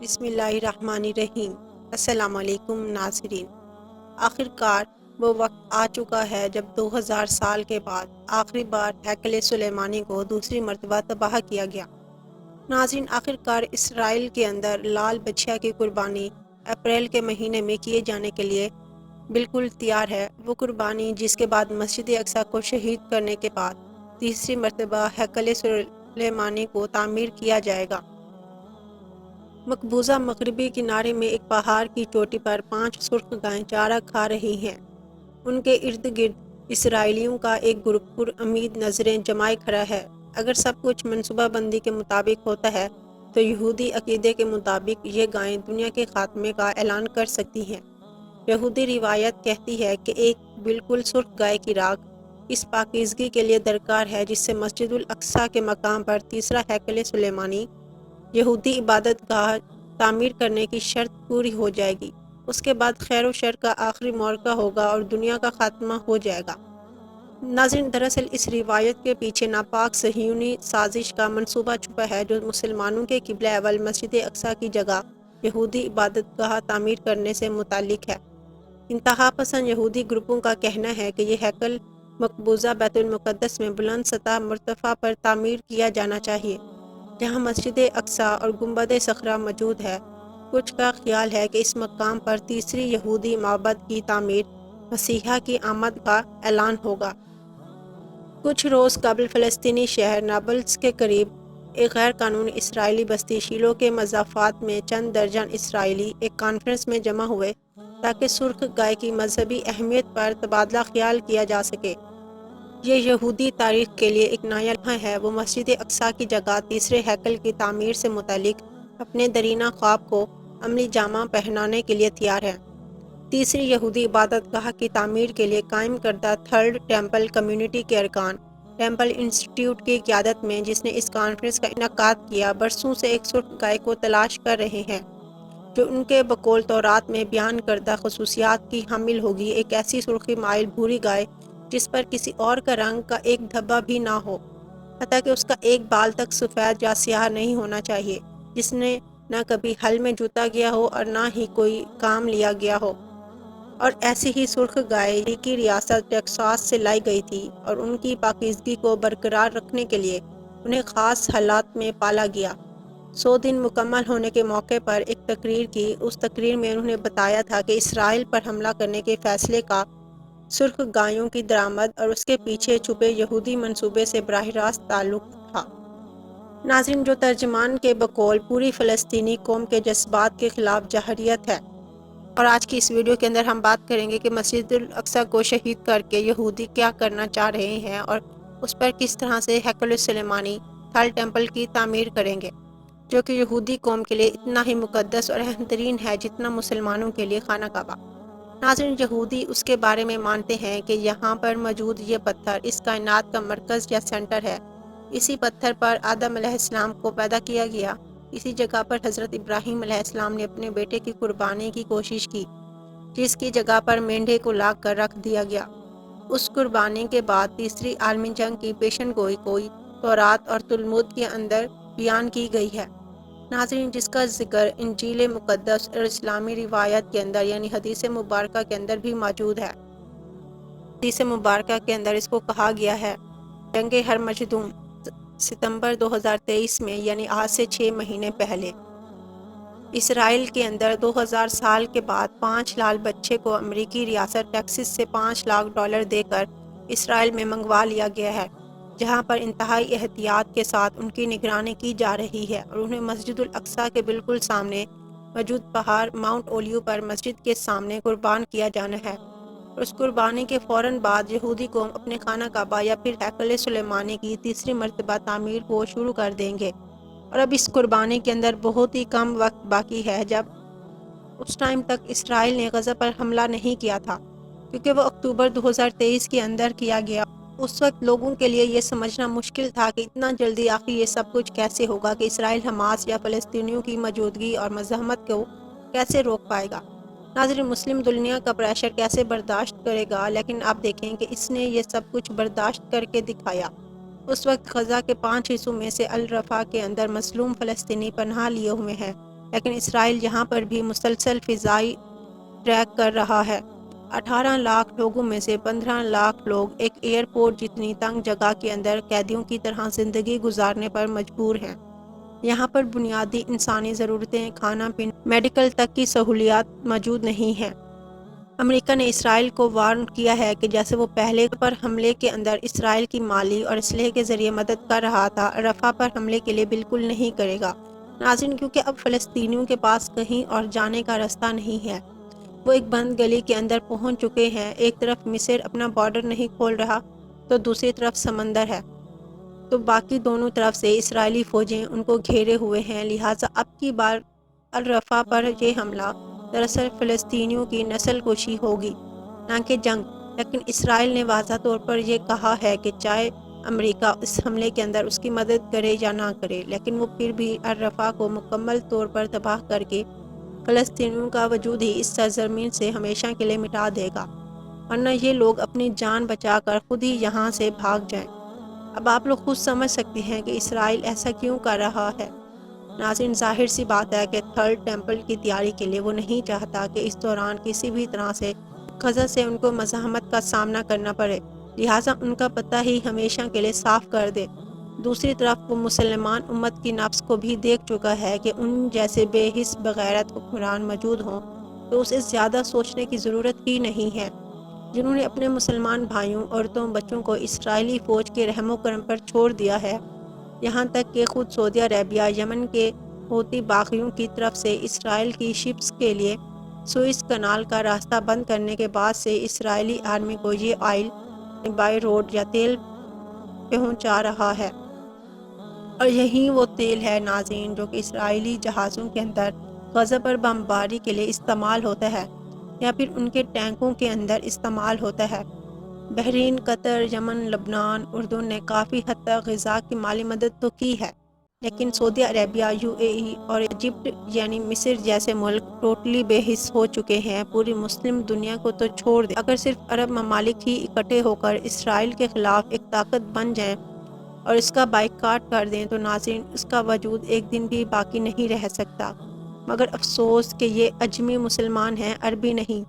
بسم اللہ الرحمن الرحیم۔ السلام علیکم ناظرین۔ آخر کار وہ وقت آ چکا ہے جب 2000 سال کے بعد آخری بار ہیکل سلیمانی کو دوسری مرتبہ تباہ کیا گیا۔ ناظرین، آخر کار اسرائیل کے اندر لال بچیا کی قربانی اپریل کے مہینے میں کیے جانے کے لیے بالکل تیار ہے۔ وہ قربانی جس کے بعد مسجد اقصی کو شہید کرنے کے بعد تیسری مرتبہ ہیکل سلیمانی کو تعمیر کیا جائے گا۔ مقبوضہ مغربی کنارے میں ایک پہاڑ کی چوٹی پر 5 سرخ گائیں چارہ کھا رہی ہیں۔ ان کے ارد گرد اسرائیلیوں کا ایک گروپ پر امید نظریں جمائے کھڑا ہے۔ اگر سب کچھ منصوبہ بندی کے مطابق ہوتا ہے تو یہودی عقیدے کے مطابق یہ گائیں دنیا کے خاتمے کا اعلان کر سکتی ہیں۔ یہودی روایت کہتی ہے کہ ایک بالکل سرخ گائے کی راکھ اس پاکیزگی کے لیے درکار ہے جس سے مسجد الاقصی کے مقام پر تیسرا ہیکل سلیمانی یہودی عبادت گاہ تعمیر کرنے کی شرط پوری ہو جائے گی۔ اس کے بعد خیر و شر کا آخری معرکہ ہوگا اور دنیا کا خاتمہ ہو جائے گا۔ ناظرین، دراصل اس روایت کے پیچھے ناپاک صہیونی سازش کا منصوبہ چھپا ہے جو مسلمانوں کے قبلہ اول مسجد اقصی کی جگہ یہودی عبادت گاہ تعمیر کرنے سے متعلق ہے۔ انتہا پسند یہودی گروپوں کا کہنا ہے کہ یہ ہیکل مقبوضہ بیت المقدس میں بلند سطح مرتفع پر تعمیر کیا جانا چاہیے، جہاں مسجد اقصی اور گنبد صخرہ موجود ہے۔ کچھ کا خیال ہے کہ اس مقام پر تیسری یہودی معبد کی تعمیر مسیحا کی آمد کا اعلان ہوگا۔ کچھ روز قبل فلسطینی شہر نابلس کے قریب ایک غیر قانونی اسرائیلی بستی شیلو کے مضافات میں چند درجن اسرائیلی ایک کانفرنس میں جمع ہوئے تاکہ سرخ گائے کی مذہبی اہمیت پر تبادلہ خیال کیا جا سکے۔ یہ یہودی تاریخ کے لیے ایک نیا لمحہ ہے۔ وہ مسجد اقصی کی جگہ تیسرے ہیکل کی تعمیر سے متعلق اپنے درینہ خواب کو عملی جامہ پہنانے کے لیے تیار ہے۔ تیسری یہودی عبادت گاہ کی تعمیر کے لیے قائم کردہ تھرڈ ٹیمپل کمیونٹی کے ارکان ٹیمپل انسٹیٹیوٹ کی قیادت میں، جس نے اس کانفرنس کا انعقاد کیا، برسوں سے ایک سرخ گائے کو تلاش کر رہے ہیں جو ان کے بقول تورات میں بیان کردہ خصوصیات کی حامل ہوگی۔ ایک ایسی سرخی مائل بھوری گائے جس پر کسی اور کا رنگ کا ایک دھبا بھی نہ ہو، حتیٰ کہ اس کا ایک بال تک سفید یا سیاہ نہیں ہونا چاہیے، جس نے نہ کبھی ہل میں جوتا گیا ہو اور نہ ہی کوئی کام لیا گیا ہو۔ اور ایسی ہی سرخ گائے امریکی ریاست ٹیکساس سے لائی گئی تھی اور ان کی پاکیزگی کو برقرار رکھنے کے لیے انہیں خاص حالات میں پالا گیا۔ 100 دن مکمل ہونے کے موقع پر ایک تقریر کی۔ اس تقریر میں انہوں نے بتایا تھا کہ اسرائیل پر حملہ کرنے کے فیصلے کا سرخ گایوں کی درآمد اور اس کے پیچھے چھپے یہودی منصوبے سے براہ راست تعلق تھا۔ ناظرین، جو ترجمان کے بقول پوری فلسطینی قوم کے جذبات کے خلاف جارحیت ہے۔ اور آج کی اس ویڈیو کے اندر ہم بات کریں گے کہ مسجد الاقصی کو شہید کر کے یہودی کیا کرنا چاہ رہے ہیں اور اس پر کس طرح سے ہیکل سلیمانی تھرڈ ٹیمپل کی تعمیر کریں گے، جو کہ یہودی قوم کے لیے اتنا ہی مقدس اور اہم ترین ہے جتنا مسلمانوں کے لیے خانہ کعبہ۔ ناظرین، یہودی اس کے بارے میں مانتے ہیں کہ یہاں پر موجود یہ پتھر اس کائنات کا مرکز یا سینٹر ہے۔ اسی پتھر پر آدم علیہ السلام کو پیدا کیا گیا۔ اسی جگہ پر حضرت ابراہیم علیہ السلام نے اپنے بیٹے کی قربانی کی کوشش کی، جس کی جگہ پر مینڈھے کو لا کر رکھ دیا گیا۔ اس قربانی کے بعد تیسری عالمی جنگ کی پیشن گوئی تورات اور تلمود کے اندر بیان کی گئی ہے۔ ناظرین، جس کا ذکر انجیل مقدس اور اسلامی روایت کے اندر یعنی حدیث مبارکہ کے اندر بھی موجود ہے۔ حدیث مبارکہ کے اندر اس کو کہا گیا ہے، جنگ ہرمجدون ستمبر 2023 میں، یعنی آج سے 6 مہینے پہلے، اسرائیل کے اندر 2000 سال کے بعد 5 لال بچے کو امریکی ریاست ٹیکساس سے $5 لاکھ دے کر اسرائیل میں منگوا لیا گیا ہے، جہاں پر انتہائی احتیاط کے ساتھ ان کی نگرانی کی جا رہی ہے اور انہیں مسجد الاقصی کے بالکل سامنے موجود پہاڑ ماؤنٹ اولیو پر مسجد کے سامنے قربان کیا جانا ہے۔ اور اس قربانی کے فوراً بعد یہودی قوم اپنے خانہ کعبہ یا پھر ہیکل سلیمانی کی تیسری مرتبہ تعمیر کو شروع کر دیں گے۔ اور اب اس قربانی کے اندر بہت ہی کم وقت باقی ہے، جب اس ٹائم تک اسرائیل نے غزہ پر حملہ نہیں کیا تھا، کیونکہ وہ اکتوبر 2023 کے اندر کیا گیا۔ اس وقت لوگوں کے لیے یہ سمجھنا مشکل تھا کہ اتنا جلدی آخر یہ سب کچھ کیسے ہوگا، کہ اسرائیل حماس یا فلسطینیوں کی موجودگی اور مزاحمت کو کیسے روک پائے گا۔ ناظرین، مسلم دنیا کا پریشر کیسے برداشت کرے گا، لیکن آپ دیکھیں کہ اس نے یہ سب کچھ برداشت کر کے دکھایا۔ اس وقت غزہ کے 5 حصوں میں سے الرفا کے اندر مظلوم فلسطینی پناہ لیے ہوئے ہیں۔ لیکن اسرائیل یہاں پر بھی مسلسل فضائی ٹریک کر رہا ہے۔ 18 لاکھ لوگوں میں سے 15 لاکھ لوگ ایک ایئرپورٹ جتنی تنگ جگہ کے اندر قیدیوں کی طرح زندگی گزارنے پر مجبور ہیں۔ یہاں پر بنیادی انسانی ضرورتیں، کھانا پینا، میڈیکل تک کی سہولیات موجود نہیں ہیں۔ امریکہ نے اسرائیل کو وارن کیا ہے کہ جیسے وہ پہلے پر حملے کے اندر اسرائیل کی مالی اور اسلحے کے ذریعے مدد کر رہا تھا، رفح پر حملے کے لیے بالکل نہیں کرے گا۔ ناظرین، کیونکہ اب فلسطینیوں کے پاس کہیں اور جانے کا راستہ نہیں ہے، وہ ایک بند گلی کے اندر پہنچ چکے ہیں۔ ایک طرف مصر اپنا بارڈر نہیں کھول رہا تو دوسری طرف سمندر ہے، تو باقی دونوں طرف سے اسرائیلی فوجیں ان کو گھیرے ہوئے ہیں۔ لہٰذا اب کی بار الرفح پر یہ حملہ دراصل فلسطینیوں کی نسل کشی ہوگی، نہ کہ جنگ۔ لیکن اسرائیل نے واضح طور پر یہ کہا ہے کہ چاہے امریکہ اس حملے کے اندر اس کی مدد کرے یا نہ کرے، لیکن وہ پھر بھی الرفح کو مکمل طور پر تباہ کر کے فلسطینیوں کا وجود ہی اس سرزمین سے ہمیشہ کے لیے مٹا دے گا، ورنہ یہ لوگ اپنی جان بچا کر خود ہی یہاں سے بھاگ جائیں۔ اب آپ لوگ خود سمجھ سکتے ہیں کہ اسرائیل ایسا کیوں کر رہا ہے۔ ناظرین، ظاہر سی بات ہے کہ تھرڈ ٹیمپل کی تیاری کے لیے وہ نہیں چاہتا کہ اس دوران کسی بھی طرح سے غزہ سے ان کو مزاحمت کا سامنا کرنا پڑے، لہٰذا ان کا پتہ ہی ہمیشہ کے لیے صاف کر دے۔ دوسری طرف وہ مسلمان امت کی نفس کو بھی دیکھ چکا ہے کہ ان جیسے بے حس بغیرت حکمران موجود ہوں تو اسے زیادہ سوچنے کی ضرورت ہی نہیں ہے، جنہوں نے اپنے مسلمان بھائیوں، عورتوں، بچوں کو اسرائیلی فوج کے رحم و کرم پر چھوڑ دیا ہے۔ یہاں تک کہ خود سعودی عربیہ یمن کے حوثی باغیوں کی طرف سے اسرائیل کی شپس کے لیے سوئس کنال کا راستہ بند کرنے کے بعد سے اسرائیلی آرمی کو یہ آئل بائی روڈ یا تیل پہنچا رہا ہے، اور یہی وہ تیل ہے ناظرین جو کہ اسرائیلی جہازوں کے اندر غزہ پر بمباری کے لیے استعمال ہوتا ہے یا پھر ان کے ٹینکوں کے اندر استعمال ہوتا ہے۔ بحرین، قطر، یمن، لبنان، اردن نے کافی حد تک غزہ کی مالی مدد تو کی ہے، لیکن سعودی عربیہ، UAE اور ایجپٹ یعنی مصر جیسے ملک ٹوٹلی بے حس ہو چکے ہیں۔ پوری مسلم دنیا کو تو چھوڑ دیں، اگر صرف عرب ممالک ہی اکٹھے ہو کر اسرائیل کے خلاف ایک طاقت بن جائیں اور اس کا بائیکاٹ کر دیں تو ناظرین اس کا وجود ایک دن بھی باقی نہیں رہ سکتا۔ مگر افسوس کہ یہ عجمی مسلمان ہیں، عربی نہیں،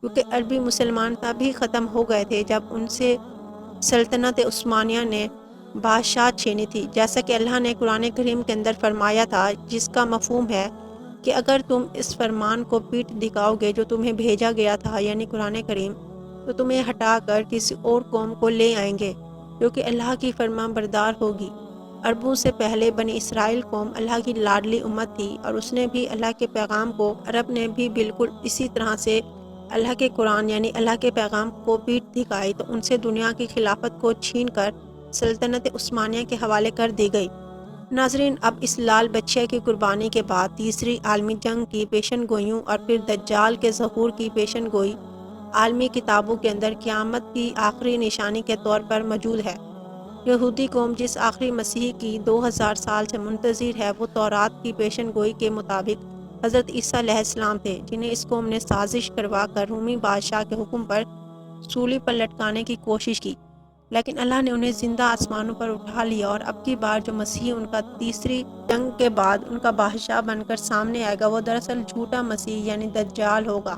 کیونکہ عربی مسلمان تب ہی ختم ہو گئے تھے جب ان سے سلطنت عثمانیہ نے بادشاہ چھینی تھی، جیسا کہ اللہ نے قرآن کریم کے اندر فرمایا تھا، جس کا مفہوم ہے کہ اگر تم اس فرمان کو پیٹ دکھاؤ گے جو تمہیں بھیجا گیا تھا یعنی قرآن کریم، تو تمہیں ہٹا کر کسی اور قوم کو لے آئیں گے جو کہ اللہ کی فرمان بردار ہوگی۔ عربوں سے پہلے بنی اسرائیل قوم اللہ کی لاڈلی امت تھی، اور اس نے بھی اللہ کے پیغام کو، عرب نے بھی بالکل اسی طرح سے اللہ کے قرآن یعنی اللہ کے پیغام کو پیٹ دکھائی تو ان سے دنیا کی خلافت کو چھین کر سلطنت عثمانیہ کے حوالے کر دی گئی۔ ناظرین، اب اس لال بچے کی قربانی کے بعد تیسری عالمی جنگ کی پیشن گوئیوں اور پھر دجال کے ظہور کی پیشن گوئی عالمی کتابوں کے اندر قیامت کی آخری نشانی کے طور پر موجود ہے۔ یہودی قوم جس آخری مسیح کی 2000 سال سے منتظر ہے، وہ تورات کی پیشن گوئی کے مطابق حضرت عیسیٰ علیہ السلام تھے، جنہیں اس قوم نے سازش کروا کر رومی بادشاہ کے حکم پر سولی پر لٹکانے کی کوشش کی، لیکن اللہ نے انہیں زندہ آسمانوں پر اٹھا لیا، اور اب کی بار جو مسیح ان کا تیسری جنگ کے بعد ان کا بادشاہ بن کر سامنے آئے گا، وہ دراصل جھوٹا مسیح یعنی دجال ہوگا۔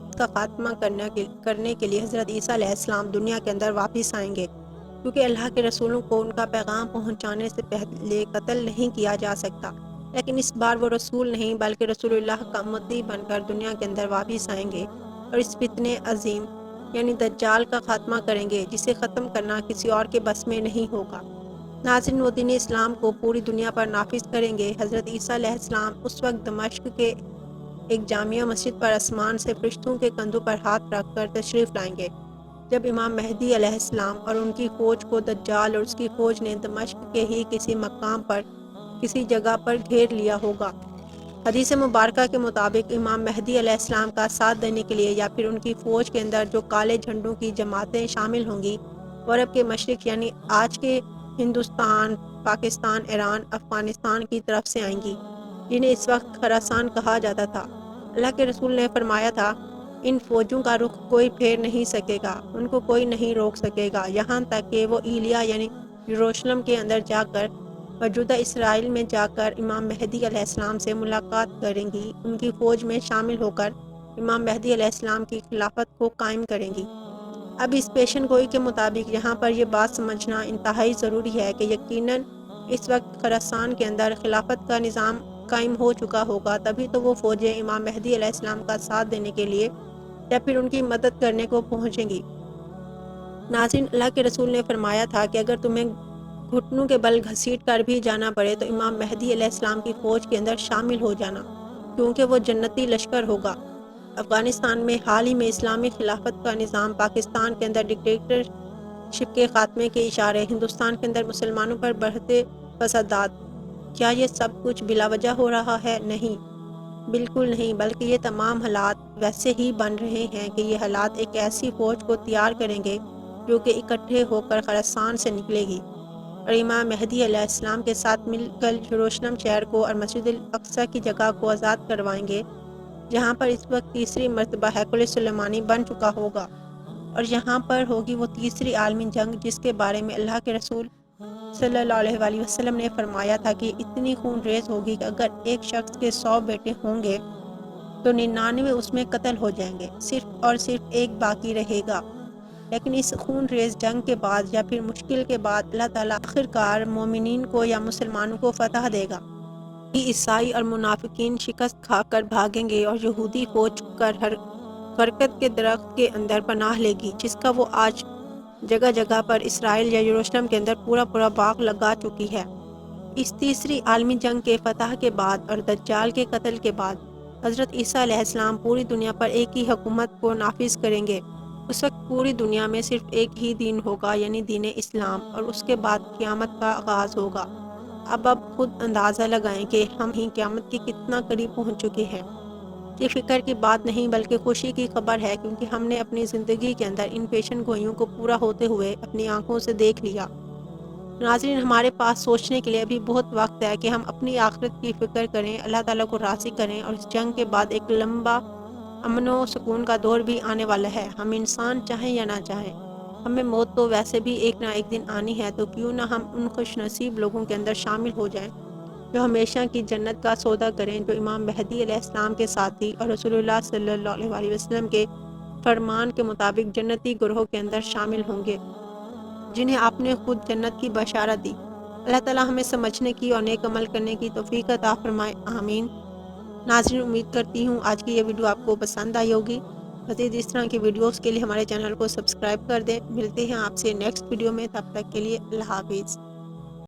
اس کا خاتمہ کرنے کے لیے حضرت عیسیٰ علیہ السلام دنیا کے اندر واپس آئیں گے، کیونکہ اللہ کے رسولوں کو ان کا پیغام پہنچانے سے پہلے قتل نہیں کیا جا سکتا، لیکن اس بار وہ رسول نہیں بلکہ رسول اللہ کا امتی بن کر دنیا کے اندر واپس آئیں گے، اور اس فتنے عظیم یعنی دجال کا خاتمہ کریں گے، جسے ختم کرنا کسی اور کے بس میں نہیں ہوگا۔ ناظرین، وہ دین اسلام کو پوری دنیا پر نافذ کریں گے۔ حضرت عیسیٰ علیہ السلام اس وقت دمشق کے ایک جامعہ مسجد پر آسمان سے فرشتوں کے کندھوں پر ہاتھ رکھ کر تشریف لائیں گے، جب امام مہدی علیہ السلام اور ان کی فوج کو دجال اور اس کی فوج نے دمشق کے ہی کسی مقام پر کسی جگہ پر گھیر لیا ہوگا۔ حدیث مبارکہ کے مطابق امام مہدی علیہ السلام کا ساتھ دینے کے لیے یا پھر ان کی فوج کے اندر جو کالے جھنڈوں کی جماعتیں شامل ہوں گی، وہ عرب کے مشرق یعنی آج کے ہندوستان، پاکستان، ایران، افغانستان کی طرف سے آئیں گی، جنہیں اس وقت خراسان کہا جاتا تھا۔ اللہ کے رسول نے فرمایا تھا، ان فوجوں کا رخ کوئی پھیر نہیں سکے گا، ان کو کوئی نہیں روک سکے گا، یہاں تک کہ وہ ایلیا یعنی یروشلم کے اندر جا کر موجودہ اسرائیل میں جا کر امام مہدی علیہ السلام سے ملاقات کریں گی، ان کی فوج میں شامل ہو کر امام مہدی علیہ السلام کی خلافت کو قائم کریں گی۔ اب اس پیشن گوئی کے مطابق یہاں پر یہ بات سمجھنا انتہائی ضروری ہے کہ یقیناً اس وقت خراسان کے اندر خلافت کا نظام قائم ہو چکا ہوگا، تبھی تو وہ فوجیں امام مہدی علیہ السلام کا ساتھ دینے کے لیے یا پھر ان کی مدد کرنے کو پہنچیں گی۔ ناظرین، اللہ کے رسول نے فرمایا تھا کہ اگر تمہیں گھٹنوں کے بل گھسیٹ کر بھی جانا پڑے تو امام مہدی علیہ السلام کی فوج کے اندر شامل ہو جانا، کیونکہ وہ جنتی لشکر ہوگا۔ افغانستان میں حال ہی میں اسلامی خلافت کا نظام، پاکستان کے اندر ڈکٹیٹرشپ کے خاتمے کے اشارے، ہندوستان کے اندر مسلمانوں پر بڑھتے فسادات، کیا یہ سب کچھ بلا وجہ ہو رہا ہے؟ نہیں، بالکل نہیں، بلکہ یہ تمام حالات ویسے ہی بن رہے ہیں کہ یہ حالات ایک ایسی فوج کو تیار کریں گے جو کہ اکٹھے ہو کر خراسان سے نکلے گی اور امام مہدی علیہ السلام کے ساتھ مل کر یروشلم شہر کو اور مسجد الاقصی کی جگہ کو آزاد کروائیں گے، جہاں پر اس وقت تیسری مرتبہ ہیکل سلیمانی بن چکا ہوگا، اور یہاں پر ہوگی وہ تیسری عالمی جنگ جس کے بارے میں اللہ کے رسول صلی اللہ علیہ وآلہ وسلم نے فرمایا تھا کہ اتنی خون ریز ہوگی کہ اگر ایک شخص کے 100 بیٹے ہوں گے تو 99 اس میں قتل ہو جائیں گے، صرف اور صرف ایک باقی رہے گا۔ لیکن اس خون ریز جنگ کے بعد یا پھر مشکل کے بعد اللہ تعالیٰ آخرکار مومنین کو یا مسلمانوں کو فتح دے گا۔ عیسائی اور منافقین شکست کھا کر بھاگیں گے اور یہودی فوج ہر برکت کے درخت کے اندر پناہ لے گی، جس کا وہ آج جگہ جگہ پر اسرائیل یا یروشلم کے اندر پورا باغ لگا چکی ہے۔ اس تیسری عالمی جنگ کے فتح کے بعد اور دجال کے قتل کے بعد حضرت عیسیٰ علیہ السلام پوری دنیا پر ایک ہی حکومت کو نافذ کریں گے۔ اس وقت پوری دنیا میں صرف ایک ہی دین ہوگا، یعنی دین اسلام، اور اس کے بعد قیامت کا آغاز ہوگا۔ اب خود اندازہ لگائیں کہ ہم ہی قیامت کے کتنا قریب پہنچ چکے ہیں۔ یہ فکر کی بات نہیں بلکہ خوشی کی خبر ہے، کیونکہ ہم نے اپنی زندگی کے اندر ان پیشن گوئیوں کو پورا ہوتے ہوئے اپنی آنکھوں سے دیکھ لیا۔ ناظرین، ہمارے پاس سوچنے کے لیے ابھی بہت وقت ہے کہ ہم اپنی آخرت کی فکر کریں، اللہ تعالیٰ کو راضی کریں، اور اس جنگ کے بعد ایک لمبا امن و سکون کا دور بھی آنے والا ہے، ہم انسان چاہیں یا نہ چاہیں۔ ہمیں موت تو ویسے بھی ایک نہ ایک دن آنی ہے، تو کیوں نہ ہم ان خوش نصیب لوگوں کے اندر شامل ہو جائیں جو ہمیشہ کی جنت کا سودا کریں، جو امام مہدی علیہ السلام کے ساتھی اور رسول اللہ صلی اللہ علیہ وآلہ وسلم کے فرمان کے مطابق جنتی گروہ کے اندر شامل ہوں گے، جنہیں آپ نے خود جنت کی بشارت دی۔ اللہ تعالیٰ ہمیں سمجھنے کی اور نیک عمل کرنے کی توفیق عطا فرمائے، آمین۔ ناظرین، امید کرتی ہوں آج کی یہ ویڈیو آپ کو پسند آئی ہوگی۔ مزید اس طرح کی ویڈیوز کے لیے ہمارے چینل کو سبسکرائب کر دیں۔ ملتے ہیں آپ سے نیکسٹ ویڈیو میں، تب تک کے لیے اللہ حافظ۔